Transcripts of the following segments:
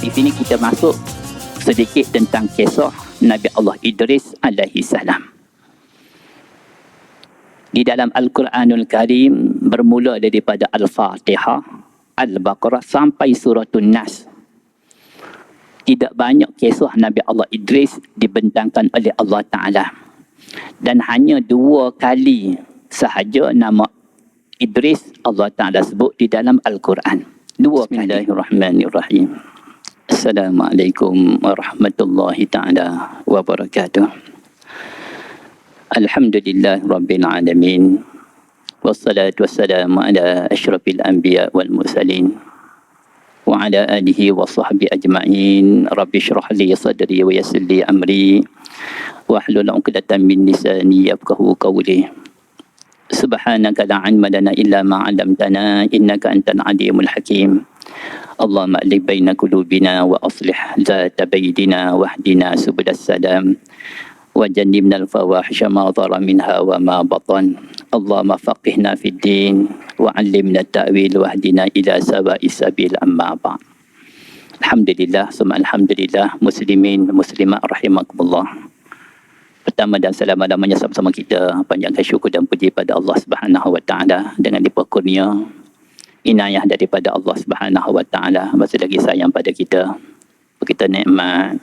Di sini kita masuk sedikit tentang kisah Nabi Allah Idris alaihi salam. Di dalam Al-Quranul Karim bermula daripada Al-Fatihah, Al-Baqarah sampai Suratul Nas. Tidak banyak kisah Nabi Allah Idris dibentangkan oleh Allah Ta'ala. Dan hanya 2 kali sahaja nama Idris Allah Ta'ala sebut di dalam Al-Quran. 2 kali. Bismillahirrahmanirrahim. Assalamualaikum warahmatullahi ta'ala wabarakatuh. Alhamdulillah Rabbil Alamin. Wassalatu wassalamu ala ashrafil anbiya wal mursalin. Wa ala alihi wa sahbihi ajma'in. Rabbi syrah li sadri wa yassir li amri. Wahlul 'uqdatam min lisani yafqahu qawli. Subhanaka la 'ilma lana illa ma 'allamtana innaka antal 'alimul hakim. Allahumma alif baina qulubina wa aslih zata baydina wahdina subulas salam wa jannibna al-fawahisha ma dhara minha wa ma batan. Allahumma faqihna fid din wa 'allimna at-ta'wil wahdina ila sawa'is sabil amma ba'd. Alhamdulillah summa alhamdulillah muslimin muslimat rahimakumullah. Pertama dan selama-lamanya sama-sama kita panjatkan syukur dan puji pada Allah Subhanahu wa taala dengan limpah kurnia inayah daripada Allah Subhanahu wa taala, masih lagi sayang pada kita. Kita nikmat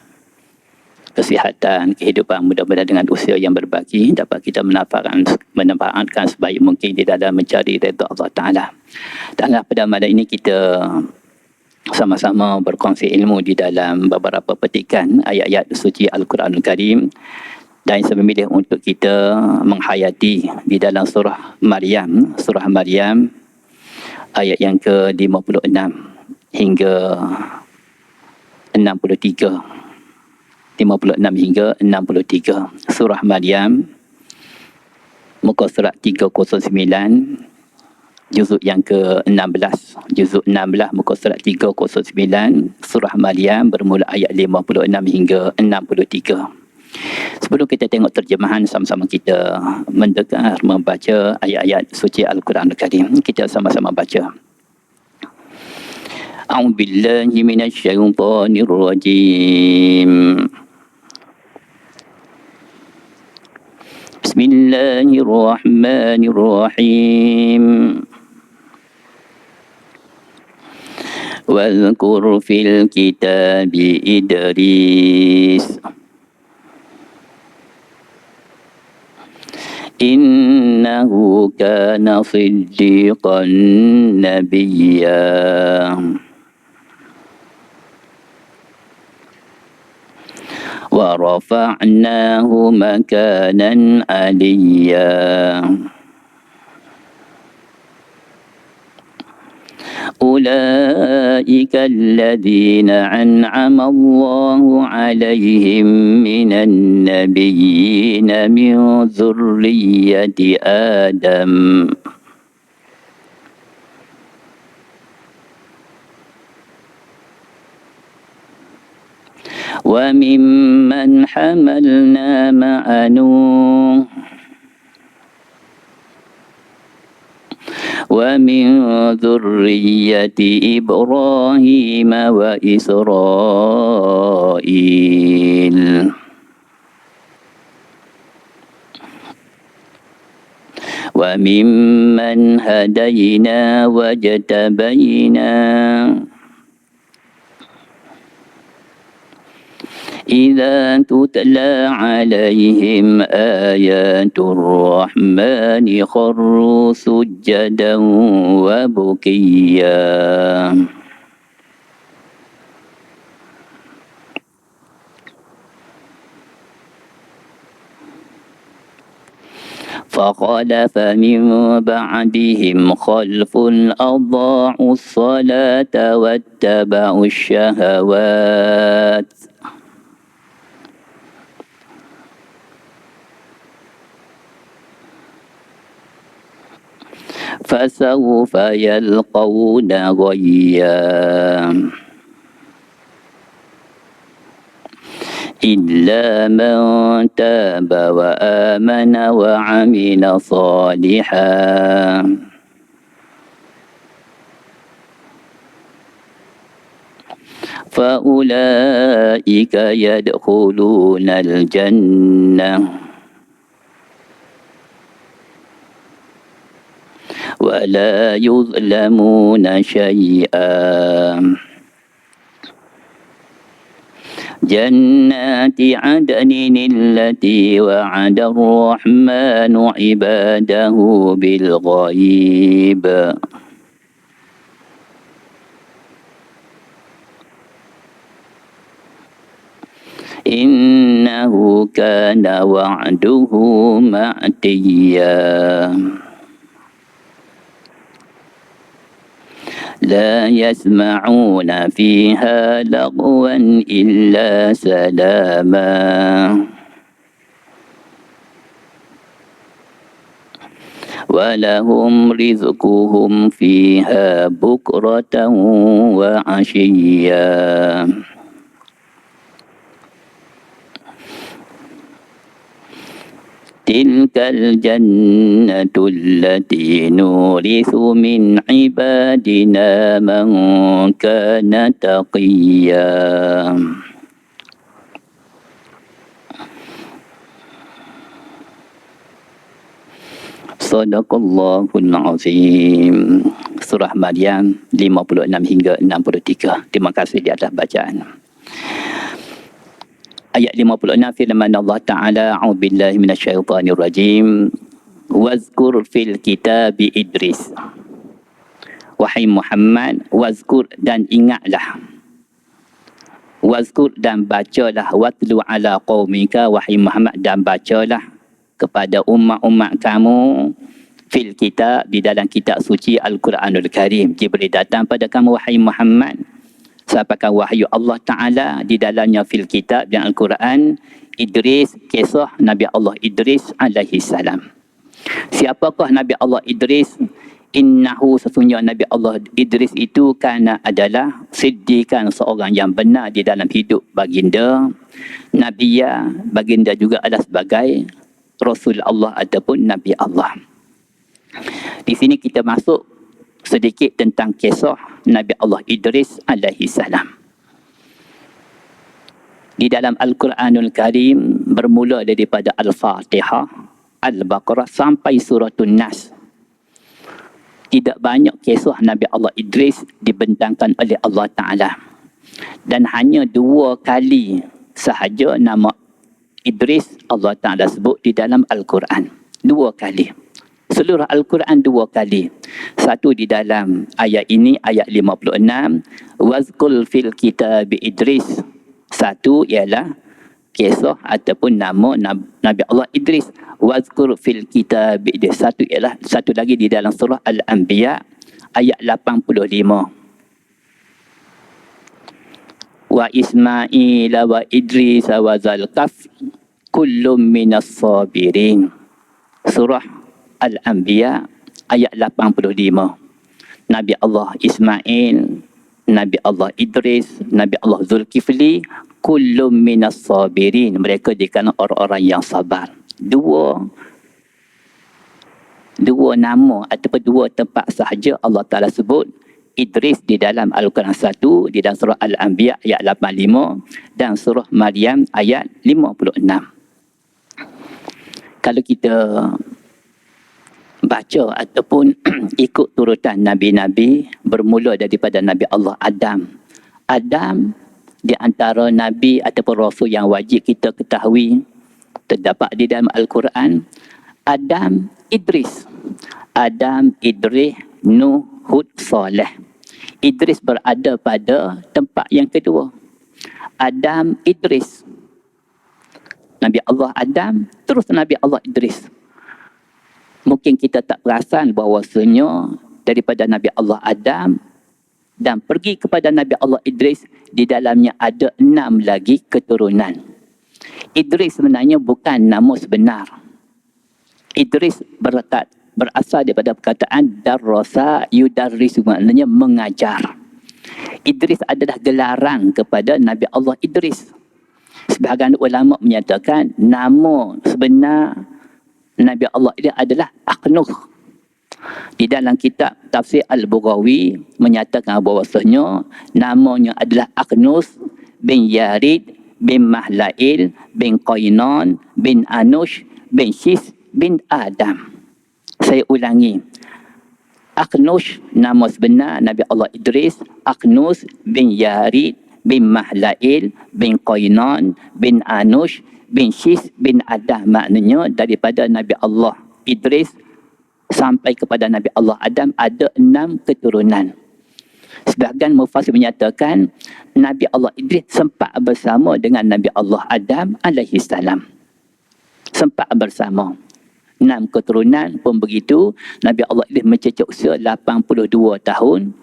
kesihatan, kehidupan, mudah-mudahan dengan usia yang berbaki dapat kita memanfaatkan sebaik mungkin di dalam mencari redha Allah Ta'ala. Dan pada malam ini kita sama-sama berkongsi ilmu di dalam beberapa petikan ayat-ayat suci Al-Quranul Karim. Dan saya memilih untuk kita menghayati di dalam surah Maryam ayat yang ke-56 hingga 63. 56 hingga 63. Surah Maryam, muka surat 309, juzuk yang ke-16. Juzuk 16, muka surat 309, Surah Maryam bermula ayat 56 hingga 63. Sebelum kita tengok terjemahan, sama-sama kita mendengar, membaca ayat-ayat suci Al-Quran Al-Karim. Kita sama-sama baca. A'udzubillahi minasyaitonirrajim. Bismillahirrahmanirrahim. Wadhkur fil kitabi Idris. Innahu kana siddiqan nabiyya. Wa rafa'nahu makanan 'aliyya. أولئك الذين أنعم الله عليهم من النبيين من ذرية آدم وممن حملنا مع نوح ومن ذرية إبراهيم وإسرائيل وممن هدينا واجتبينا إذا تتلى عليهم آيات الرحمن خروا سجدا وبكيا. فخلف من بعدهم خلف أضاعوا الصلاة واتبعوا الشهوات فسوف يلقون غيا. إلا من تاب وآمن وعمل صالحا فأولئك يدخلون الجنة ولا يظلمون شيئا جنات عدن التي وعد الرحمن عباده بالغيب إنه كان وعده مأتيا لا يسمعون فيها لغوا إلا سلاما ولهم رزقهم فيها بكرة وعشيا تلك الجنة التي نورث من عبادنا من كان تقيا Sadaqallahul Azim. Surah Maryam 56 hingga 63. Terima kasih di atas bacaan. Ayat 56 firman Allah Ta'ala, A'udzubillahi minasyaitanirrajim. Wazkur fil kitabi Idris. Wahai Muhammad, wazkur dan ingatlah. Wazkur dan bacalah, watlu ala qaumika, wahai Muhammad, dan bacalah kepada umat-umat kamu fil kitab, di dalam kitab suci Al-Quranul Karim. Jibril datang pada kamu wahai Muhammad, sampaikan wahyu Allah Ta'ala di dalamnya fil kitab dan Al-Quran Idris, kisah Nabi Allah Idris alaihi salam. Siapakah Nabi Allah Idris? Innahu, sesungguhnya Nabi Allah Idris itu karena adalah siddiqan, seorang yang benar di dalam hidup baginda. Nabiya, baginda juga adalah sebagai Rasul Allah ataupun Nabi Allah. Di sini kita masuk sedikit tentang kisah Nabi Allah Idris alaihi salam. Di dalam Al-Quranul Karim bermula daripada Al-Fatihah, Al-Baqarah sampai Suratul Nas. Tidak banyak kisah Nabi Allah Idris dibentangkan oleh Allah Ta'ala. Dan hanya 2 kali sahaja nama Idris Allah Ta'ala sebut di dalam Al-Quran. 2 kali. Seluruh Al-Quran 2 kali. Satu di dalam ayat ini, ayat 56. Wazkul fil kitab Idris. Satu ialah kisah ataupun nama Nabi Allah Idris. Wazkur fil kitab Idris. Satu lagi di dalam surah Al-Anbiya ayat 85. Wa Ismail wa Idris wa Zalkaf kullum minas sabirin. Surah Al-Anbiya ayat 85. Nabi Allah Ismail, Nabi Allah Idris, Nabi Allah Zulkifli, kullum minas sabirin. Mereka dikatakan orang-orang yang sabar. Dua nama ataupun 2 tempat sahaja Allah Ta'ala sebut Idris di dalam Al-Quran. Satu di dalam surah Al-Anbiya ayat 85 dan surah Maryam ayat 56. Kalau kita baca ataupun ikut turutan Nabi-Nabi, bermula daripada Nabi Allah Adam. Adam di antara Nabi ataupun Rasul yang wajib kita ketahui, terdapat di dalam Al-Quran. Adam, Idris. Adam, Idris, Nuh, Hud, Saleh. Idris berada pada tempat yang kedua. Adam, Idris. Nabi Allah Adam, terus Nabi Allah Idris. Mungkin kita tak perasan bahawasanya daripada Nabi Allah Adam dan pergi kepada Nabi Allah Idris, di dalamnya ada 6 lagi keturunan. Idris sebenarnya bukan nama sebenar. Idris berasal daripada perkataan darrasa yudarrisu, maknanya mengajar. Idris adalah gelaran kepada Nabi Allah Idris. Sebahagian ulama menyatakan nama sebenar Nabi Allah ini adalah Aqnuh. Di dalam kitab Tafsir Al-Bughawi menyatakan bahawasanya namanya adalah Aknus bin Yarid bin Mahlail bin Qainan bin Anush bin Shis bin Adam. Saya ulangi. Aknus nama sebenar Nabi Allah Idris, Aknus bin Yarid bin Mahlail bin Qainan bin Anush bin Shis bin Adam. Maknanya daripada Nabi Allah Idris sampai kepada Nabi Allah Adam ada 6 keturunan. Sebahagian mufassir menyatakan Nabi Allah Idris sempat bersama dengan Nabi Allah Adam alaihi salam. Sempat bersama. 6 keturunan pun begitu. Nabi Allah Idris mencecah usia 82 tahun.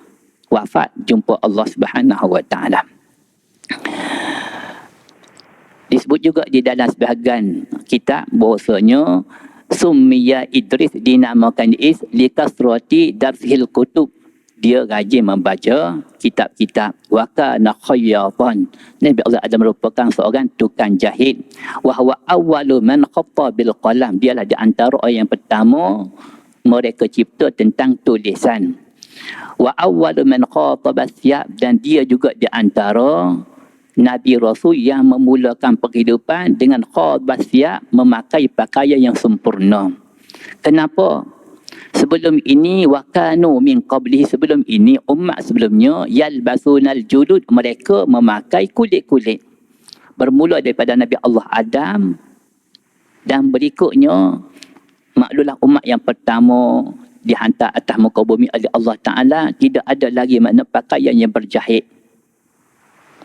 Wafat jumpa Allah Subhanahu Wa Taala. Disebut juga di dalam sebahagian kitab bahawasanya Summiya Idris dinamakan Idris likasrati darshil kutub. Dia rajin membaca kitab-kitab. Wa kana khayyatan. Nabi Allah Adam merupakan seorang tukang jahit. Wa huwa awwalu man khatta bil qalam. Dialah di antara orang yang pertama mereka cipta tentang tulisan. Wa awwalu man khataba thiyab, dan dia juga di antara Nabi Rasul yang memulakan penghidupan dengan khataba thiyab, memakai pakaian yang sempurna. Kenapa? Sebelum ini wakanu min qablihi, sebelum ini umat sebelumnya yalbasunal julud, mereka memakai kulit-kulit. Bermula daripada Nabi Allah Adam dan berikutnya maklumlah umat yang pertama dihantar atas muka bumi oleh Allah Taala tidak ada lagi makna pakaian yang berjahit.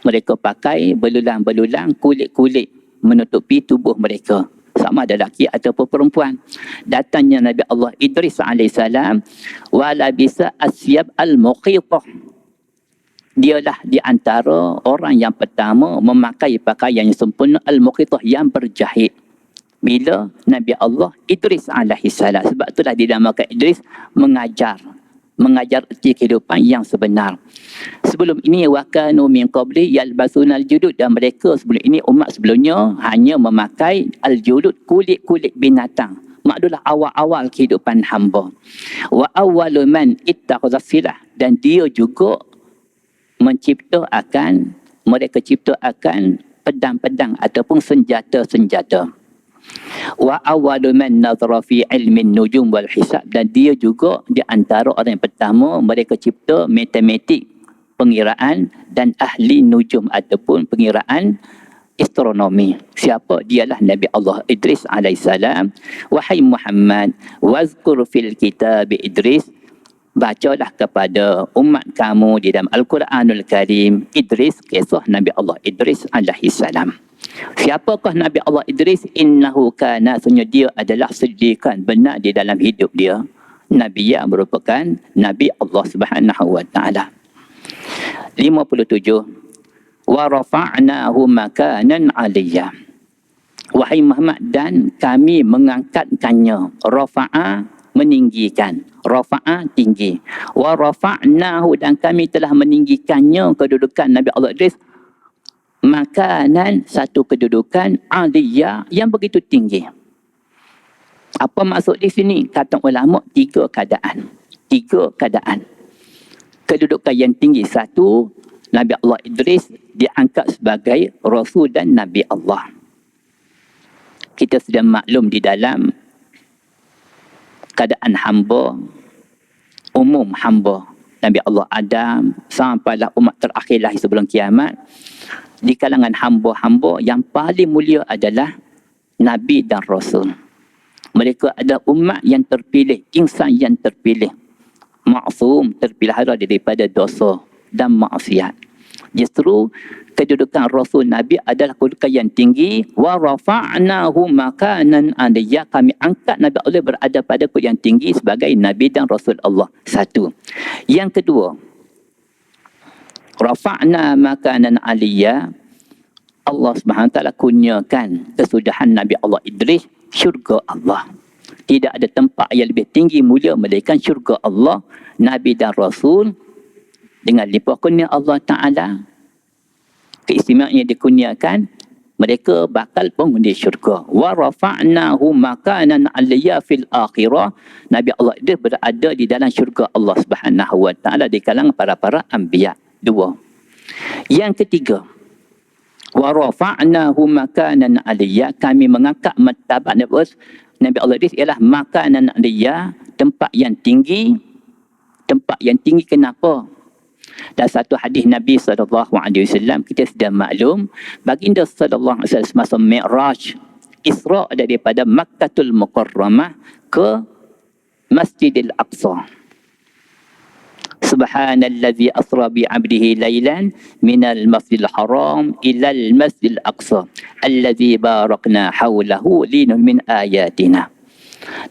Mereka pakai belulang-belulang kulit-kulit menutupi tubuh mereka. Sama ada lelaki ataupun perempuan. Datangnya Nabi Allah Idris AS wala bisa asyab al-muqitah. Dialah di antara orang yang pertama memakai pakaian yang sempurna al-muqitah, yang berjahit. Bila Nabi Allah Idris AS. Sebab itulah dinamakan Idris mengajar erti kehidupan yang sebenar. Sebelum ini wakanu min qabli yalbasunal julud, dan mereka sebelum ini umat sebelumnya hanya memakai al-julud, kulit-kulit binatang. Maklumlah awal-awal kehidupan hamba. Wa awwalu man ittakhadha silah, dan dia juga mereka ciptakan pedang-pedang ataupun senjata-senjata. Wa awwalu man nadhara fi ilmin nujum wal hisab, dan dia juga di antara orang yang pertama mereka cipta matematik, pengiraan, dan ahli nujum ataupun pengiraan astronomi. Siapa? Dialah Nabi Allah Idris alaihissalam. Wahai Muhammad, wazkur fil kitab Idris, bacalah kepada umat kamu di dalam Al-Quranul Karim Idris, kisah Nabi Allah Idris alaihissalam. Siapakah Nabi Allah Idris? Innahu kana, sebenarnya dia adalah siddiqan, benar di dalam hidup dia. Nabi yang merupakan Nabi Allah Subhanahu Wa Taala. 57. Wa rafa'nahu makanan 'aliyya. Wahai Muhammad, dan kami mengangkatkannya. Rafa'a meninggikan, rafa'a tinggi. Wa rafa'nahu, dan kami telah meninggikannya kedudukan Nabi Allah Idris makanan, satu kedudukan 'aliyya, yang begitu tinggi. Apa maksud di sini? Kata ulama, 3 keadaan. 3 keadaan. Kedudukan yang tinggi, satu, Nabi Allah Idris diangkat sebagai Rasul dan Nabi Allah. Kita sudah maklum di dalam keadaan hamba, umum hamba Nabi Allah Adam sampailah umat terakhir lahir sebelum kiamat. Di kalangan hamba-hamba yang paling mulia adalah Nabi dan Rasul. Mereka adalah umat yang terpilih, insan yang terpilih, maksum, terpelihara daripada dosa dan maksiat. Justru kedudukan Rasul Nabi adalah kedudukan yang tinggi. Wa rafa'nahu makanan 'aliyya, kami angkat Nabi Allah berada pada kedudukan yang tinggi sebagai Nabi dan Rasul Allah. Satu. Yang kedua, rafa'na makanan 'aliyya, Allah Subhanahu Wa Taala kurniakan kesudahan Nabi Allah Idris syurga Allah. Tidak ada tempat yang lebih tinggi mulia melainkan syurga Allah. Nabi dan Rasul dengan limpah kurnia Allah Ta'ala, keistimewaan yang dikurniakan, mereka bakal penghuni syurga. Wa rafa'nahu makanan 'aliyya fil akhirah. Nabi Allah Idris berada di dalam syurga Allah Subhanahu wa taala di kalangan para anbiya. Dua. Yang ketiga, wa rafa'nahu makanan 'aliyya, kami mengangkat martabat Nabi Allah Idris ialah makanan 'aliyya, tempat yang tinggi. Tempat yang tinggi kenapa? Dan satu hadis Nabi SAW kita sudah maklum, baginda SAW semasa Mi'raj Isra daripada Makkatul Mukarramah ke Masjidil Aqsa. Subhanallazi asra bi 'abdihi lailan minal masjidil haram ilal masjidil aqsa allazi barakna haulahu linur min ayatina.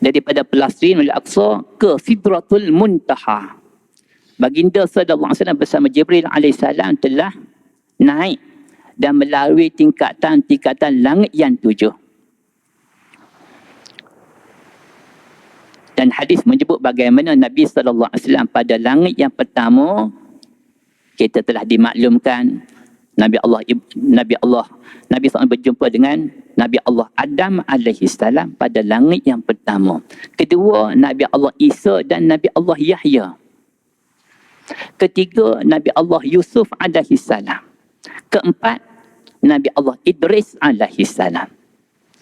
Daripada Palestin Al-Aqsa ke Sidratul Muntaha. Baginda sallallahu alaihi wasallam bersama Jibril alaihissalam telah naik dan melalui tingkatan-tingkatan langit yang 7. Dan hadis menyebut bagaimana Nabi sallallahu alaihi wasallam pada langit yang pertama kita telah dimaklumkan Nabi SAW berjumpa dengan Nabi Allah Adam alaihissalam pada langit yang pertama. Kedua, Nabi Allah Isa dan Nabi Allah Yahya. Ketiga, Nabi Allah Yusuf alaihissalam. Keempat, Nabi Allah Idris alaihissalam.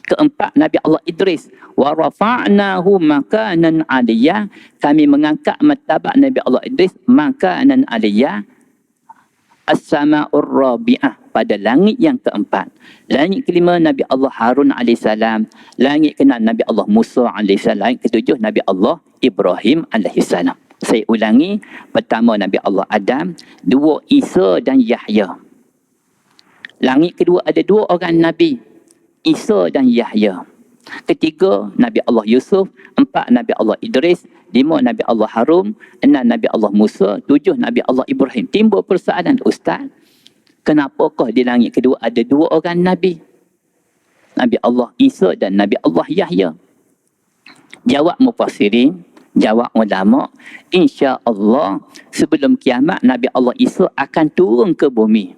Keempat, Nabi Allah Idris. Wa rafa'nahu makanan 'aliyya, kami mengangkat martabat Nabi Allah Idris makanan 'aliyya. As-sama'ur rabi'ah, pada langit yang keempat. Langit kelima Nabi Allah Harun alaihissalam. Langit keenam Nabi Allah Musa alaihissalam. Langit ketujuh Nabi Allah Ibrahim alaihissalam. Saya ulangi, pertama Nabi Allah Adam, dua Isa dan Yahya. Langit kedua ada dua orang Nabi, Isa dan Yahya. Ketiga Nabi Allah Yusuf, empat Nabi Allah Idris, lima Nabi Allah Harun, enam Nabi Allah Musa, tujuh Nabi Allah Ibrahim. Timbul persoalan, Ustaz, kenapakah di langit kedua ada dua orang Nabi? Nabi Allah Isa dan Nabi Allah Yahya. Jawab mufassirin, jawab ulama, insya-Allah sebelum kiamat Nabi Allah Isa akan turun ke bumi.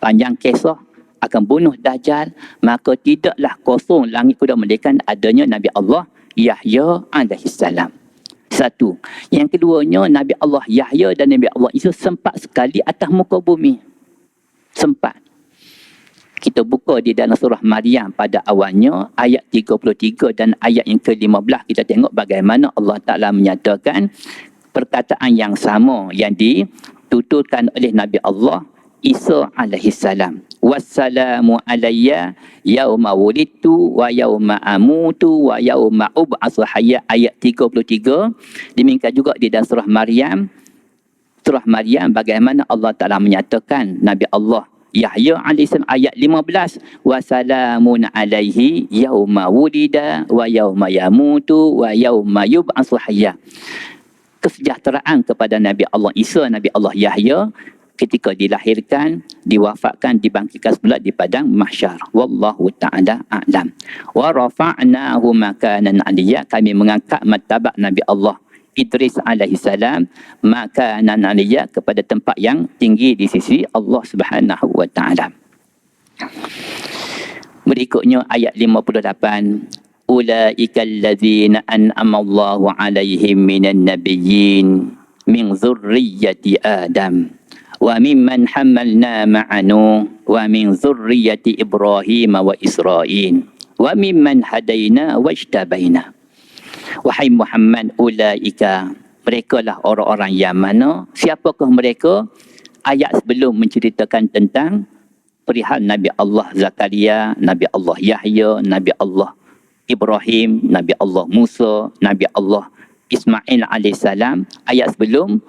Panjang kisah, akan bunuh Dajjal, maka tidaklah kosong langit kedua melainkan adanya Nabi Allah Yahya alaihissalam. Satu. Yang keduanya, Nabi Allah Yahya dan Nabi Allah Isa sempat sekali atas muka bumi. Sempat. Kita buka di dalam surah Maryam pada awalnya, ayat 33 dan ayat yang ke-15, kita tengok bagaimana Allah Ta'ala menyatakan perkataan yang sama yang dituturkan oleh Nabi Allah Isa alaihissalam. Wassalamu alayya yauma wulidtu wa yauma amutu wa yauma ub'atsu hayya, ayat 33. Demikian juga di dalam surah Maryam. Surah Maryam bagaimana Allah Ta'ala menyatakan Nabi Allah Yahya alaihissalam, ayat 15. Wassalamun alaihi yauma wulida wa yauma yamutu wa yauma yub'atsu hayya. Kesejahteraan kepada Nabi Allah Isa, Nabi Allah Yahya ketika dilahirkan, diwafatkan, dibangkitkan semula di padang mahsyar. Wallahu ta'ala a'lam. Wa rafa'nahu makanan 'aliyya, kami mengangkat martabat Nabi Allah Idris alaihissalam makanan 'aliyya, kepada tempat yang tinggi di sisi Allah Subhanahu wa taala. Berikutnya ayat 58. Ulaikal ladzina an'ama Allahu 'alaihim minan nabiyyin min dzurriyyati Adam wa mimman hamalna ma'a Nuh wa min dzurriyyati Ibrahim wa Israil wa mimman hadaina wajtabaina. Wahai Muhammad, ulaika, mereka lah orang-orang yang mana? Siapakah mereka? Ayat sebelum menceritakan tentang perihal Nabi Allah Zakaria, Nabi Allah Yahya, Nabi Allah Ibrahim, Nabi Allah Musa, Nabi Allah Ismail alaihissalam. Ayat sebelum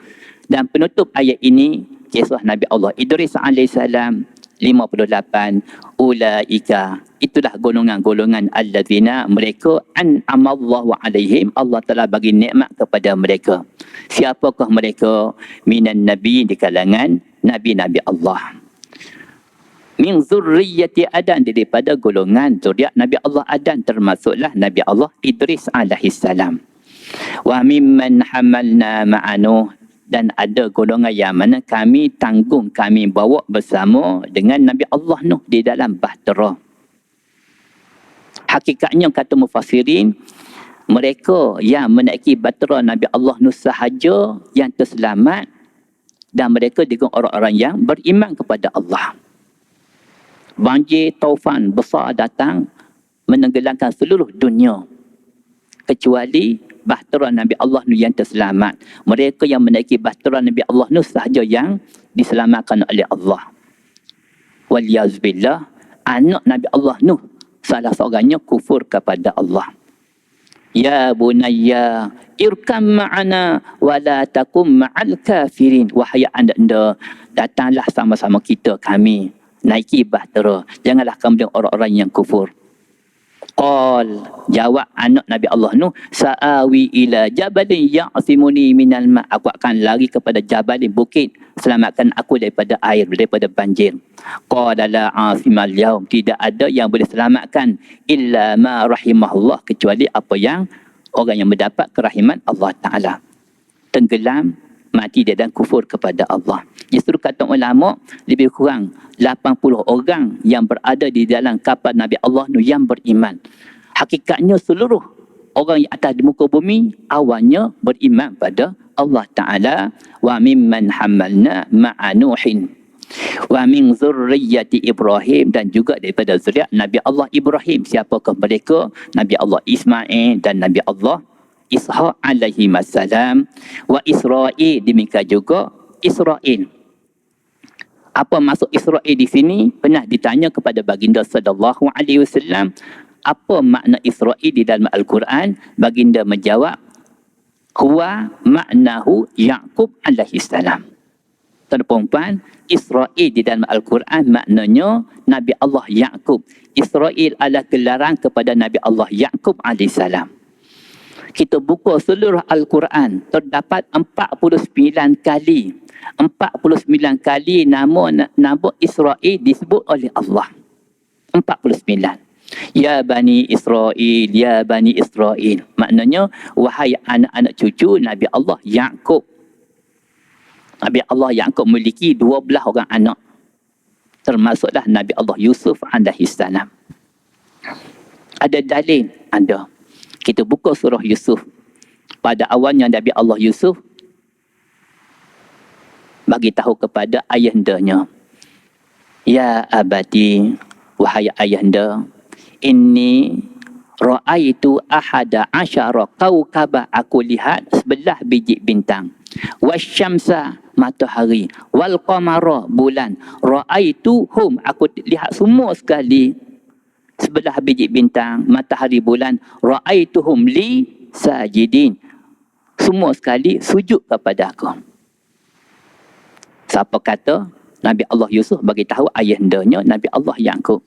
dan penutup ayat ini kisah Nabi Allah Idris alaihissalam 58. Ulaika, itulah golongan-golongan allazina, mereka an'amallahu alaihim, Allah Ta'ala bagi nikmat kepada mereka. Siapakah mereka? Minan nabi, di kalangan nabi-nabi Allah. Min zurriyyati Adam, daripada golongan zuriat Nabi Allah Adam, termasuklah Nabi Allah Idris alaihissalam. Wa mimman hamalna ma'a Nuh, Dan ada golongan yang mana kami tanggung, kami bawa bersama dengan Nabi Allah Nuh di dalam bahtera. Hakikatnya kata mufassirin, mereka yang menaiki bahtera Nabi Allah Nuh sahaja yang terselamat, dan mereka dengan orang-orang yang beriman kepada Allah. Banjir taufan besar datang menenggelamkan seluruh dunia, kecuali bahtera Nabi Allah Nuh yang terselamat. Mereka yang menaiki bahtera Nabi Allah Nuh sahaja yang diselamatkan oleh Allah. Waliyazbillah, anak Nabi Allah Nuh salah seorangnya kufur kepada Allah. Ya bunayya irkam ma'ana wa la takum ma'al kafirin. Wahai anda, datanglah sama-sama kita, kami naiki bahtera, janganlah kamu dengan orang-orang yang kufur. Qal, jawab anak Nabi Allah Nuh, sa'awi ila jabalin ya'simuni minal ma'. Aku akan lari kepada jabalin, bukit, selamatkan aku daripada air, daripada banjir. Qala la asimal yaum, tidak ada yang boleh selamatkan illa ma rahimahullah, kecuali apa yang orang yang mendapat kerahiman Allah Ta'ala. Tenggelam, mati dia dan kufur kepada Allah. Justru kata ulama, lebih kurang 80 orang yang berada di dalam kapal Nabi Allah Nuh yang beriman. Hakikatnya seluruh orang yang atas di muka bumi awalnya beriman pada Allah Ta'ala. Wa mimman hamalna ma'a Nuhin wa min zurriyyati Ibrahim, dan juga daripada zuriat Nabi Allah Ibrahim. Siapakah mereka? Nabi Allah Ismail dan Nabi Allah Ishaq alaihi wassalam. Wa Israel, demikian juga Israel. Apa maksud Israel di sini? Pernah ditanya kepada baginda sallallahu alaihi wasallam, apa makna Israel di dalam Al-Quran? Baginda menjawab, huwa maknahu Yaqub alaihi salam. Tuan-tuan, Israel di dalam Al-Quran maknanya Nabi Allah Yaqub. Israel adalah gelaran kepada Nabi Allah Yaqub alaihi salam. Kita buka seluruh Al-Quran, terdapat 49 kali. 49 kali nama Israel disebut oleh Allah. 49. Ya Bani Israel, Ya Bani Israel. Maknanya, wahai anak-anak cucu Nabi Allah Yaqub. Nabi Allah Yaqub memiliki 12 orang anak. Termasuklah Nabi Allah Yusuf alaihi salam. Ada dalil? Ada. Kita buka surah Yusuf. Pada awalnya Nabi Allah Yusuf bagi tahu kepada ayahandanya, ya abadi, wahai ayahanda, inni ra'aitu ahada asyara kawkaba, aku lihat 11 biji bintang, wasyamsa, matahari, wal qamara, bulan, ra'aituhum, aku lihat semua sekali 11 biji bintang, matahari, bulan, ra'aituhum li sajidin, semua sekali sujud kepada aku. Siapa kata? Nabi Allah Yusuf bagi tahu ayahandanya Nabi Allah Yaqub.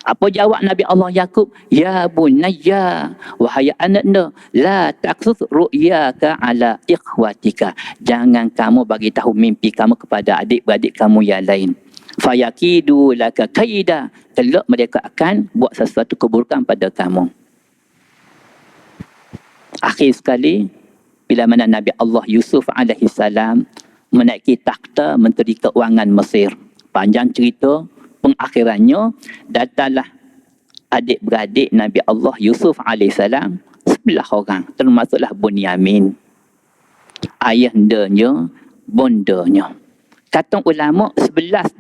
Apa jawab Nabi Allah Yaqub? Ya bunayya, wahai anaknya, la taqsus ru'yaka ala ikhwatika. Jangan kamu bagi tahu mimpi kamu kepada adik-beradik kamu yang lain. Fayakidu laka kaida. Kelak mereka akan buat sesuatu keburukan pada kamu. Akhir sekali, bila mana Nabi Allah Yusuf alaihi salam menaiki takhta Menteri Keuangan Mesir. Panjang cerita, pengakhirannya datanglah adik-beradik Nabi Allah Yusuf AS 11 orang, termasuklah Bunyamin, ayahandanya, bondanya. Kata ulama, 11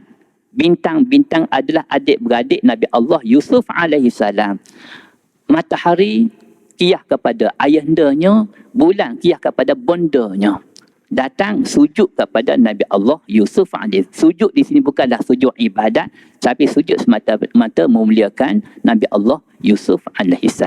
bintang-bintang adalah adik-beradik Nabi Allah Yusuf AS. Matahari kiyah kepada ayahandanya, bulan kiyah kepada bondanya. Datang sujud kepada Nabi Allah Yusuf AS. Sujud di sini bukanlah sujud ibadat, tapi sujud semata-mata memuliakan Nabi Allah Yusuf AS.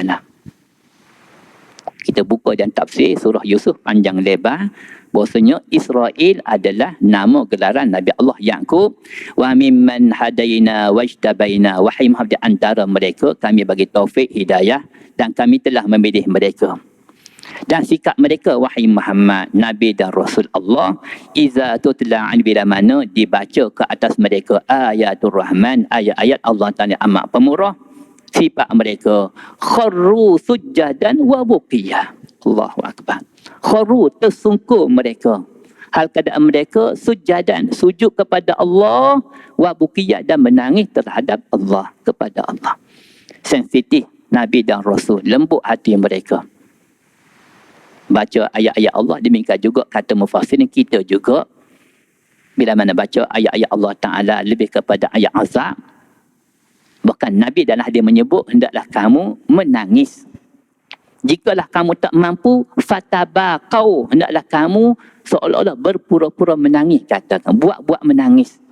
Kita buka dan tafsir surah Yusuf panjang lebar. Bahasanya Israel adalah nama gelaran Nabi Allah Yaqub. Wa mimman hadaina wajtabaina, wahai Muhammad, di antara mereka kami bagi taufik hidayah dan kami telah memilih mereka. Dan sikap mereka, wahai Muhammad, Nabi dan Rasul Allah, iza tutla bila mana dibaca ke atas mereka ayatul Rahman, ayat-ayat Allah Ta'ala amat pemurah, sifat mereka kharru sujjadan wa buqiyah. Allahu Akbar. Kharru, tersungkur mereka. hal keadaan mereka sujadan, sujud kepada Allah, wa bukiyah, dan menangis terhadap Allah, kepada Allah. Sensitif Nabi dan Rasul, lembut hati mereka. Baca ayat-ayat Allah, demikian juga kata mufassirin kita juga, bila mana baca ayat-ayat Allah Ta'ala lebih kepada ayat azab, bahkan Nabi dalam hadis menyebut, hendaklah kamu menangis. Jikalau kamu tak mampu, fatabaqau, hendaklah kamu seolah-olah berpura-pura menangis, katakan, buat-buat menangis.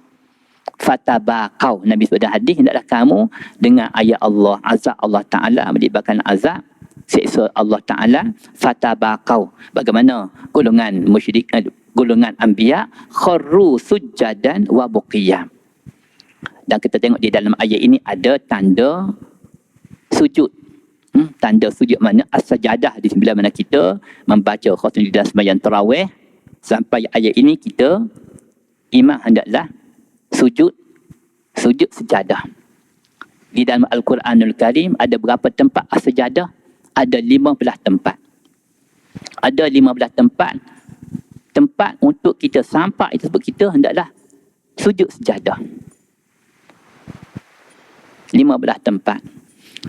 Fatabaqau, Nabi sebut dalam hadis, hendaklah kamu dengan ayat Allah, azab Allah Ta'ala, melibatkan azab, siksa Allah Ta'ala, fatabaqau. Bagaimana golongan musyrik, golongan anbiya, kharru sujadan wa buqiyah. Dan kita tengok di dalam ayat ini ada tanda sujud. Tanda sujud mana? As-sajadah, di sebelah mana kita membaca khutbah di dalam sembahyang tarawih. Sampai ayat ini kita, imam hendaklah sujud sejadah. Di dalam Al-Quranul Karim ada berapa tempat as-sajadah? Ada 15 tempat. Ada 15 tempat. Tempat untuk kita sampai tersebut kita hendaklah sujud sejadah. 15 tempat.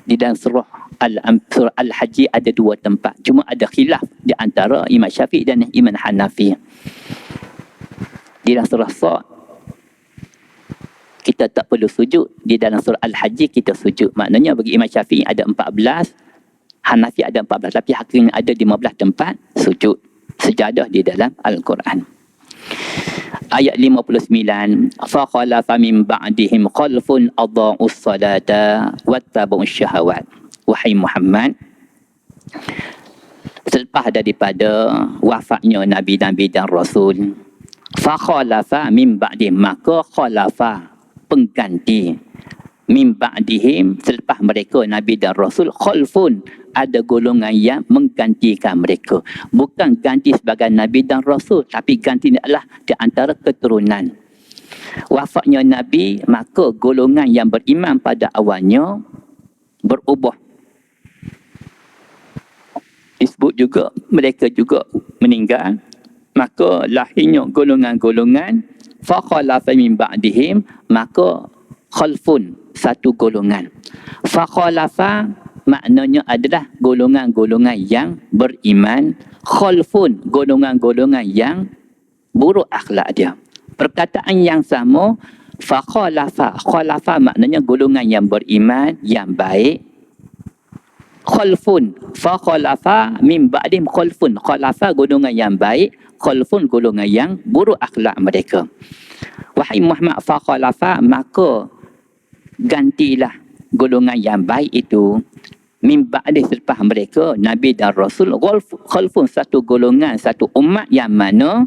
Di dalam surah Al-Hajj ada 2 tempat. Cuma ada khilaf di antara Imam Syafi'i dan Imam Hanafi. Di dalam surah Sad kita tak perlu sujud. Di dalam surah Al-Hajj kita sujud. Maknanya bagi Imam Syafi'i ada 14, Hanafi ada 14, tapi hakikatnya ada 15 tempat sujud sejadah di dalam Al-Quran. Ayat 59, fa khalafa min ba'dihim khalfun adha'us salata wattaba'us syahawat. Wahai Muhammad, selepas daripada wafatnya Nabi-Nabi dan Rasul, fa khalafa min ba'dihim, maka khalafa, pengganti, min ba'dihim, selepas mereka Nabi dan Rasul, khalfun, ada golongan yang menggantikan mereka. Bukan ganti sebagai Nabi dan Rasul, tapi ganti adalah di antara keturunan. Wafatnya Nabi, maka golongan yang beriman pada awalnya berubah. Disebut juga, mereka juga meninggal. Maka lahirnya golongan-golongan, fa khalafa min ba'dihim, maka khalfun, satu golongan. Fa khalafa maknanya adalah golongan-golongan yang beriman, khalfun, golongan-golongan yang buruk akhlak dia. Perkataan yang sama, fa khalafa, khalafa maknanya golongan yang beriman, yang baik. Khalfun, fa khalafa min ba'dihim khalfun, khalafa golongan yang baik, khalfun golongan yang buruk akhlak mereka. Wahai Muhammad, fa khalafa, maka gantilah golongan yang baik itu, min ba'dih, selepas mereka Nabi dan Rasul, khalfun, satu golongan, satu umat yang mana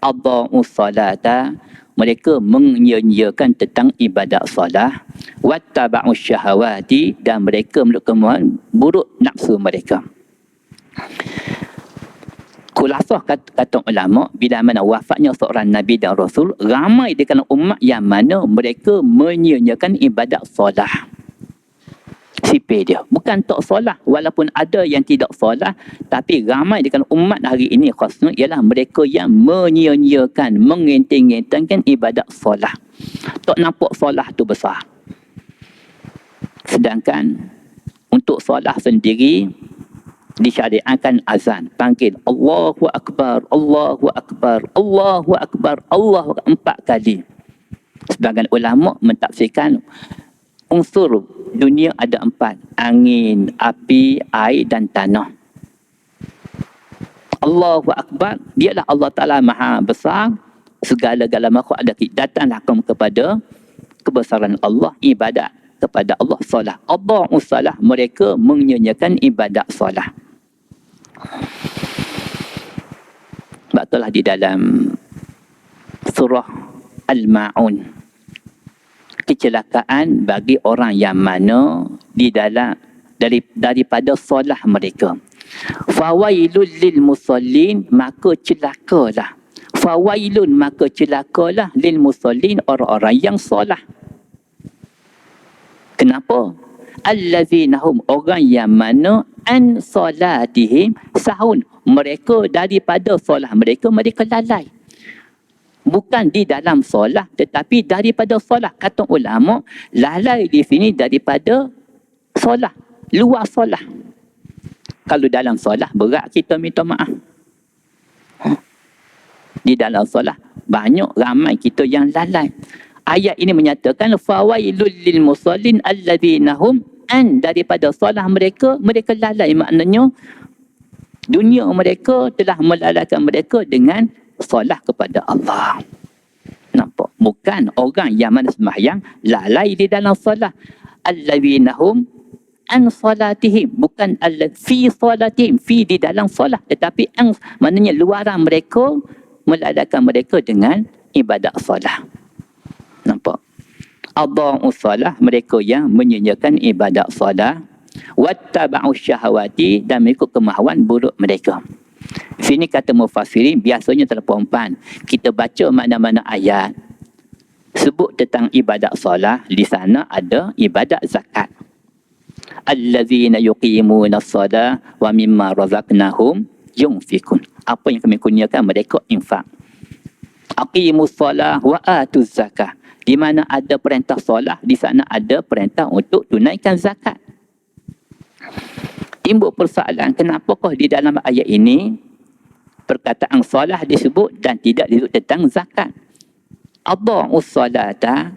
adha'us salata, mereka menyia-nyiakan tentang ibadat solat, wattaba'us syahawati, dan mereka melakukan buruk nafsu mereka. Khulasah kata ulama, bila mana wafatnya seorang Nabi dan Rasul, ramai di kalangan umat yang mana mereka menyia-nyiakan ibadat solat. Sipir dia, bukan tak solat, walaupun ada yang tidak solat, tapi ramai di kalangan umat hari ini khususnya ialah mereka yang menyia-nyiakan, mengenteng-entengkan ibadat solat. Tak nampak solat tu besar. Sedangkan untuk solat sendiri disyariatkan azan, panggil Allahu Akbar, Allahu Akbar, Allahu Akbar, Allahu Akbar 4 kali. Sebagian ulama mentafsirkan unsur dunia ada 4, angin, api, air dan tanah. Allahu Akbar, dialah Allah Ta'ala maha besar, segala-gala makhluk ada. Datanglah kamu kepada kebesaran Allah, ibadat kepada Allah, solat. Adha'us salah, mereka menyanyikan ibadat solat. Sebab itulah di dalam surah Al-Ma'un, kecelakaan bagi orang yang mana di dalam daripada solat mereka. Fawailul lil musallin, maka celakalah. Fawailun, maka celakalah, lil musallin, orang-orang yang solat. Kenapa? Allazina hum, orang yang mana an solatihim sahun, mereka daripada solat mereka lalai. Bukan di dalam solat, tetapi daripada solat. Kata ulama, lalai di sini daripada solat, luar solat. Kalau dalam solat berat kita minta maaf. Di dalam solat banyak ramai kita yang lalai. Ayat ini menyatakan fawailul lil musallin alladzina hum an, daripada solat mereka lalai, maknanya dunia mereka telah melalaikan mereka dengan solat kepada Allah. Nampak? Bukan orang yang mana sembahyang lalai di dalam solat. Alladzina hum an solatihim, bukan fi solatihim, fi di dalam solat, tetapi an maknanya luaran mereka melalaikan mereka dengan ibadat solat. Nampak? Adha'u solat, mereka yang menyanyiakan ibadat solat. Wattaba'u syahawati, dan mengikut kemahuan buruk mereka. Sini kata mufassirin, biasanya terpompan kita baca mana-mana ayat sebut tentang ibadat solat, di sana ada ibadat zakat. Allazina yuqimuna as-salah wa mimma razaqnahum yunfikun. Apa yang kami kurniakan mereka infak. Aqimus salah wa atuz zakah. Di mana ada perintah solat, di sana ada perintah untuk tunaikan zakat. Timbul persoalan, kenapakah di dalam ayat ini perkataan solat disebut dan tidak disebut tentang zakat? Adha'us salata,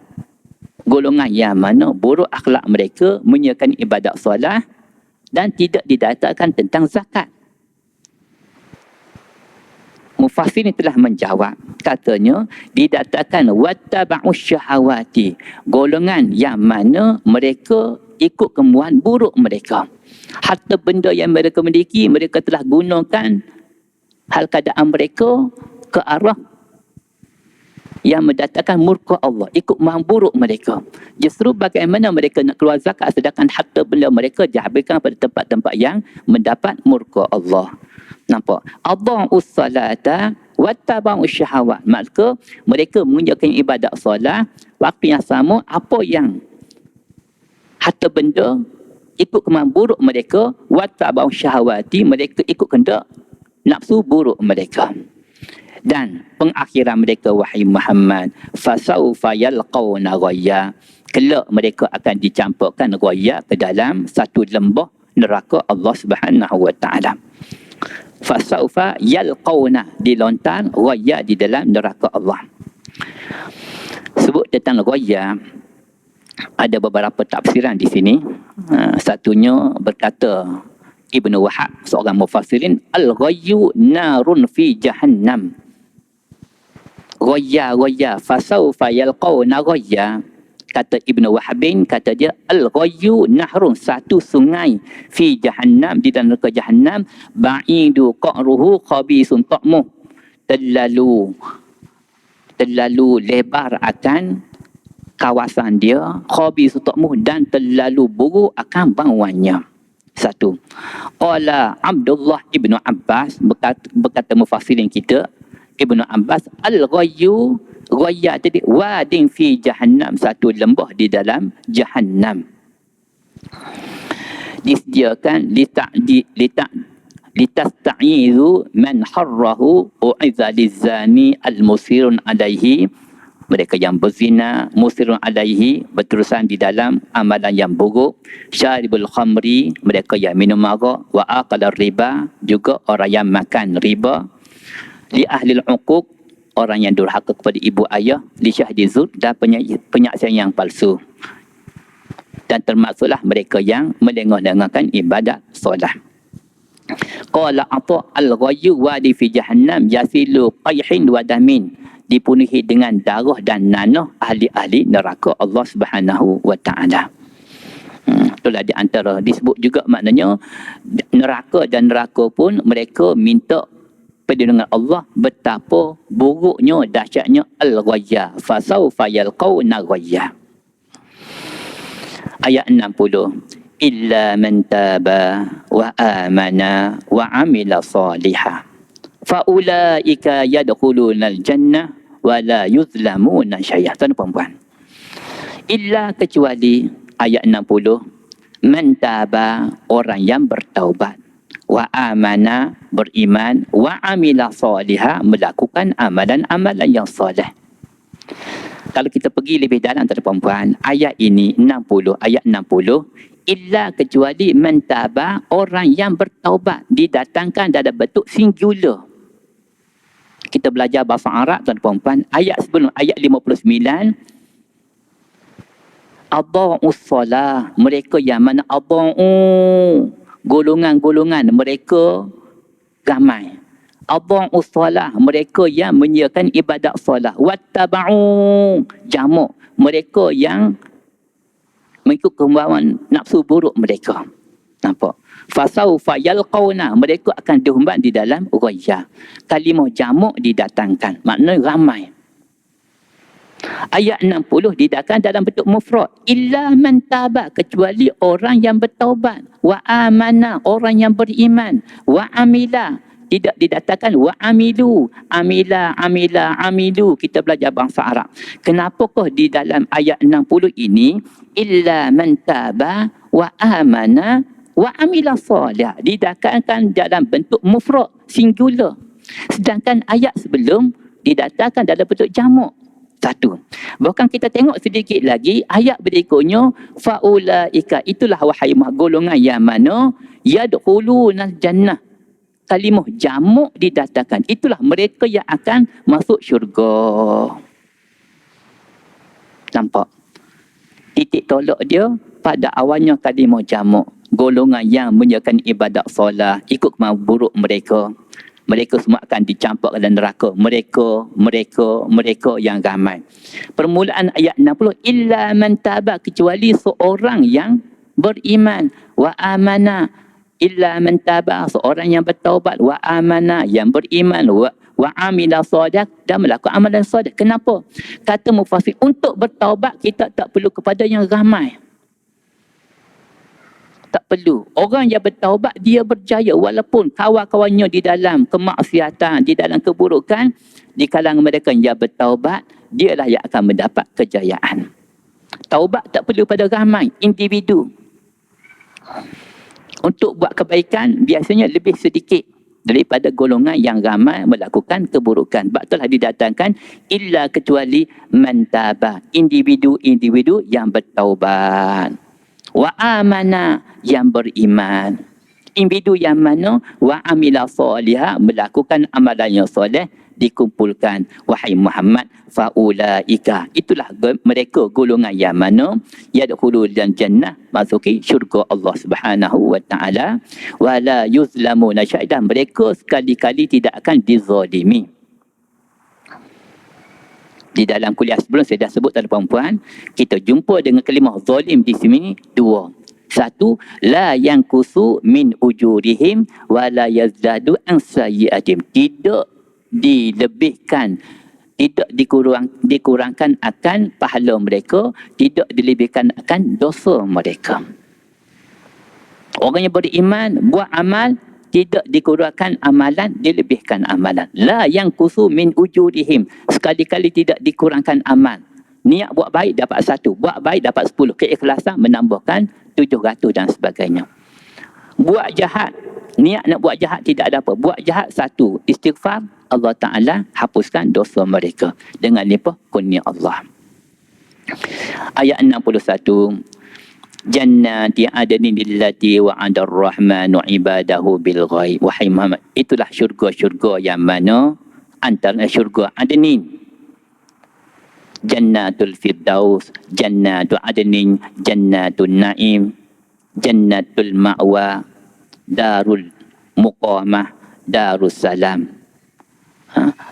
golongan yang mana buruk akhlak mereka menyiapkan ibadat solat dan tidak didatakan tentang zakat. Mufassirin telah menjawab, katanya didatakan wattaba'us syahawati, golongan yang mana mereka ikut kemahuan buruk mereka. Harta benda yang mereka miliki, mereka telah gunakan hal keadaan mereka ke arah yang mendatangkan murka Allah, ikut kemahuan buruk mereka. Justru bagaimana mereka nak keluar zakat sedangkan harta benda mereka dihabiskan pada tempat-tempat yang mendapat murka Allah. Nampak? Adha'us salata wattaba'us syahawat. Maka mereka mengerjakan ibadat solat, waktu yang sama apa yang harta benda ikut kemahuan buruk mereka, wattaba'us syahawati, mereka ikut kehendak nafsu buruk mereka. Dan pengakhiran mereka, wahai Muhammad, fasawfa yalqawna ghayya, kelak mereka akan dicampurkan ghayya ke dalam satu lembah neraka Allah Subhanahu wa taala. Fasawfa yalqawna, dilontar, ghayya di dalam neraka Allah. Sebut tentang ghayya, ada beberapa tafsiran di sini. Satunya berkata Ibnu Wahab, seorang mufassirin, al-ghayyu narun fi jahannam. Ghayya fasawfa yalqawna ghayya. Kata Ibnu Wahabin, kata dia al-ghayyu nahrun, satu sungai, fi jahannam, di dalam neraka jahannam, ba'idu qa'ruhu khabisun ta'muh, terlalu lebar akan kawasan dia, khabisun ta'muh, dan terlalu buruk akan bauannya. Satu. Qala Abdullah ibnu Abbas, berkata mufassirin kita, Ibnu Abbas, al-ghayyu, ghayya tadi, wadin fi jahannam, satu lembah di dalam jahannam. Disediakan litasta'izu man harrahu u'iza lizani al-musirun alaihi, mereka yang berzina, musirun alaihi, berterusan di dalam amalan yang buruk, syaribul khamri, mereka yang minum arak, wa aqalar riba, juga orang yang makan riba, li ahlil uquq, orang yang durhaka kepada ibu ayah, li syahdi zur, dan penyaksian yang palsu, dan termasuklah mereka yang melengah-lengahkan ibadat solat. Qala ata al-ghayyu wadi fi jahannam yasilu qayhin wa damin, dipenuhi dengan darah dan nanah ahli-ahli neraka Allah Subhanahu wa taala. Itulah di antara disebut juga, maknanya neraka dan neraka pun mereka minta perlindungan Allah, betapa buruknya, dahsyatnya al-ghayya, fasawfa yalqawna ghayya. Ayat 60, illa man taba wa amana wa amila salihah faulaika yadkhuluna al-jannah wa la yuzlamuna syai'an. Tuan perempuan, illa, kecuali, ayat 60, man taba, orang yang bertaubat, wa amana, beriman, wa amila salihah, melakukan amalan-amalan yang soleh. Kalau kita pergi lebih dalam tuan-puan, ayat ini 60, ayat 60, illa kecuali mentaba, orang yang bertaubat, didatangkan dalam bentuk singular. Kita belajar bahasa Arab tuan-puan, ayat sebelum ayat 59, adha'us salah, mereka yang mana adha'u, golongan-golongan mereka ramai. Adha'us salah, mereka yang menyiarkan ibadat solat. Wattaba'u, jamak, mereka yang mengikut kemauan nafsu buruk mereka. Nampak? Fasaufa yalqauna, mereka akan dihumban di dalam ghayya. Kalimah jamak didatangkan, maknanya ramai. Ayat 60 didatangkan dalam bentuk mufrad. Illa man taba, kecuali orang yang bertaubat. Wa amana, orang yang beriman. Wa amila, tidak didatangkan wa amilu. Amilu. Kita belajar bahasa Arab. Kenapakah di dalam ayat 60 ini illa man taba wa amana wa amila salih, didatangkan dalam bentuk mufrad, singular. Sedangkan ayat sebelum didatangkan dalam bentuk jamak. Satu. Bahkan kita tengok sedikit lagi ayat berikutnya, faulaika, itulah wahai golongan yang mana yadkhulunal jannah. Kalimah jamak didatangkan, itulah mereka yang akan masuk syurga. Nampak? Titik tolak dia pada awalnya kalimah jamak. Golongan yang menjalankan ibadat solat, ikut kemauan buruk mereka. Mereka semua akan dicampur ke dalam neraka. Mereka yang ramai. Permulaan ayat 60, illa man taba, kecuali seorang yang beriman. Wa amana, illa man taba, seorang yang bertaubat. Wa amana, yang beriman. Wa amila sodak, dan melakukan amalan sodak. Kenapa? Kata mufassir, untuk bertaubat kita tak perlu kepada yang ramai. Tak perlu. Orang yang bertaubat dia berjaya walaupun kawan-kawannya di dalam kemaksiatan, di dalam keburukan, di kalangan mereka yang bertaubat, dialah yang akan mendapat kejayaan. Taubat tak perlu pada ramai, individu. Untuk buat kebaikan biasanya lebih sedikit daripada golongan yang ramai melakukan keburukan. Sebab itulah didatangkan illa kecuali man taba, individu-individu yang bertaubat. Wa amana, yang beriman. Individu yang mana wa amila salihah, melakukan amalan yang soleh, dikumpulkan. Wahai Muhammad, faulaika, itulah mereka golongan yang mana yadkhulul jannah, masuki syurga Allah Subhanahu wa taala, wala yuzlamuna syai'an, mereka sekali-kali tidak akan dizalimi. Di dalam kuliah sebelum saya dah sebut tuan-puan, kita jumpa dengan kalimah zalim di sini dua. Satu, la yankusu min ujurihim wa la yazdadu an sayyi'atim, tidak dilebihkan, tidak dikurangkan akan pahala mereka, tidak dilebihkan akan dosa mereka. Orang yang beriman buat amal, tidak dikurangkan amalan, dilebihkan amalan. La yang kusu min ujurihim, sekali-kali tidak dikurangkan amal. Niat buat baik dapat 1, buat baik dapat 10. Keikhlasan menambahkan 700 dan sebagainya. Buat jahat, niat nak buat jahat tidak ada apa. Buat jahat 1, istighfar, Allah Ta'ala hapuskan dosa mereka dengan limpah kurnia Allah. Ayat 61. Jannati adnin lillati wa'ada ar-rahmanu ibadahu bil ghaib. Wahai Muhammad, itulah syurga-syurga yang mana antara syurga adnin, jannatul firdaus, jannatul adnin, jannatul naim, jannatul ma'wa, darul muqamah, darus salam,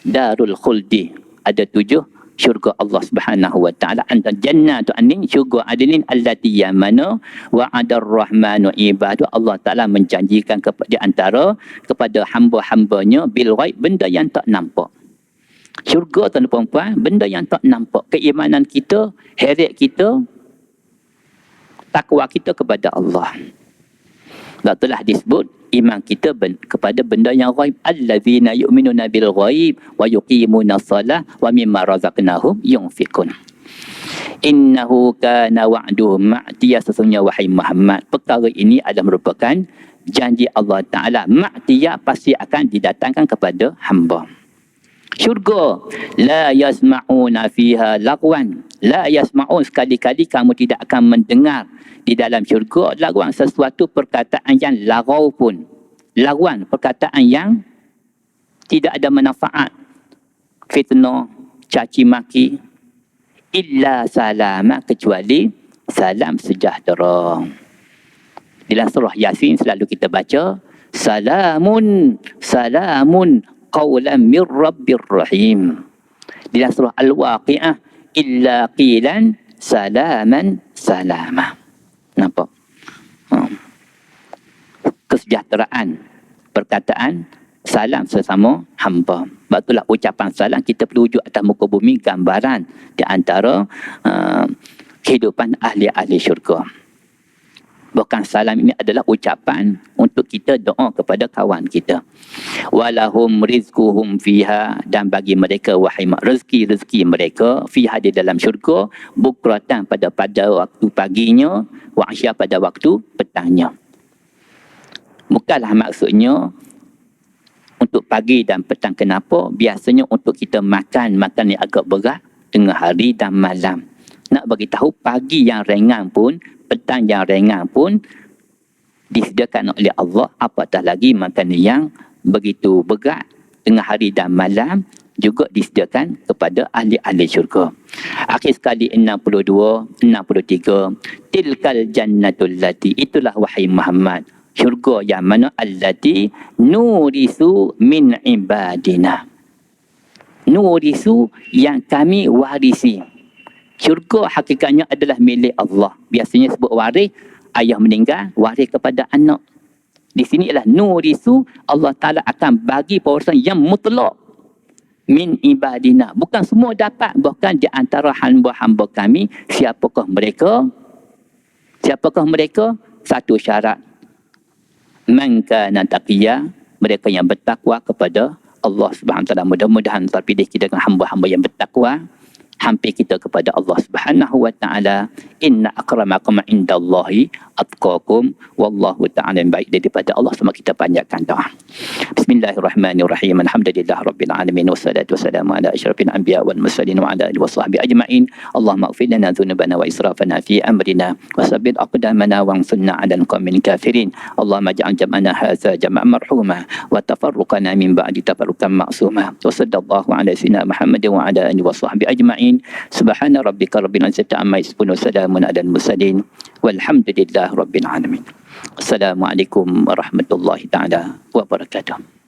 darul khuldi. Ada 7 syurga Allah Subhanahu wa taala. Antara jannatu adnin, syurga adnin allati yang mana wa'ada ar-rahmanu ibadu, Allah Taala menjanjikan di antara kepada hamba-hambanya bil ghaib, benda yang tak nampak. Syurga tuan-puan, benda yang tak nampak. Keimanan kita, heret kita, takwa kita kepada Allah. Sebab itulah disebut iman kita kepada benda yang ghaib. Allazina yu'minuna bil ghaib wa yuqimuna shalah wa mimma razaqnahum yunfiqun. Innahu kana wa'duhu ma'tiya, sesungguhnya wahai Muhammad, perkara ini adalah merupakan janji Allah Ta'ala. Ma'tiya, pasti akan didatangkan kepada hamba. Syurga, la yasma'una fiha lagwan. La yasma'un, sekali-kali kamu tidak akan mendengar di dalam syurga lagwan, sesuatu perkataan yang lagau pun. Lagwan, perkataan yang tidak ada manfaat. Fitnah, caci maki. Illa salama, kecuali salam sejahtera. Dalam surah Yasin selalu kita baca, salamun, salamun qawlan min rabbir rahim. Dalam surah Al-Waqi'ah, illa qilan salaman salama. Nampak? Kesejahteraan perkataan salam sesama hamba. Sebab itulah ucapan salam kita perlu wujud atas muka bumi, gambaran di antara kehidupan ahli-ahli syurga. Bahkan salam ini adalah ucapan untuk kita doa kepada kawan kita. Walahum rizquhum fiha, dan bagi mereka wahai rezeki mereka fiha, di dalam syurga, bukratan pada waktu paginya, wa asya pada waktu petangnya. Bukanlah maksudnya untuk pagi dan petang. Kenapa? Biasanya untuk kita makan yang agak berat tengah hari dan malam. Nak bagi tahu, pagi yang ringan pun, petang yang ringan pun disediakan oleh Allah, apatah lagi makanan yang begitu berat tengah hari dan malam juga disediakan kepada ahli-ahli syurga. Akhir sekali 62, 63. Tilkal jannatul lati, itulah wahai Muhammad, syurga yang mana allati nurisu min ibadina. Nurisu, yang kami warisi. Syurga hakikatnya adalah milik Allah. Biasanya sebut waris, ayah meninggal, waris kepada anak. Di sini ialah nurisu, Allah Ta'ala akan bagi pewarisan yang mutlak. Min ibadina, bukan semua dapat, bahkan di antara hamba-hamba kami. Siapakah mereka? Siapakah mereka? Satu syarat. Man kana taqiyya, mereka yang bertakwa kepada Allah Subhanahu Wa Taala. Mudah-mudahan terpilih kita dengan hamba-hamba yang bertakwa, hampir kita kepada Allah Subhanahu Wa Taala. Inna akramakum indallahi atqakum, wallahu ta'ala yang baik daripada Allah. Semua kita panjatkan doa. Bismillahirrahmanirrahim. Alhamdulillah rabbil alamin, wassalatu wassalamu ala asyrafil anbiya wal mursalin wa ala alihi washabbihi ajma'in. Allahumma ighfir lana dhunubana wa israfana fi amrina wa sabbit aqdamana wansurna 'alal qawmil kafirin. Allahumma ij'al jam'ana hadza jam'an marhuma wa tafarruqana min ba'di tafarruqan ma'suma. Wa sallallahu ala sayyidina Muhammad wa ala alihi washabbihi ajma'in. Subhana rabbika rabbil izzati amma yasifun, wa salamun 'alal mursalin walhamdulillahi rabbil alamin. Assalamualaikum warahmatullahi taala wabarakatuh.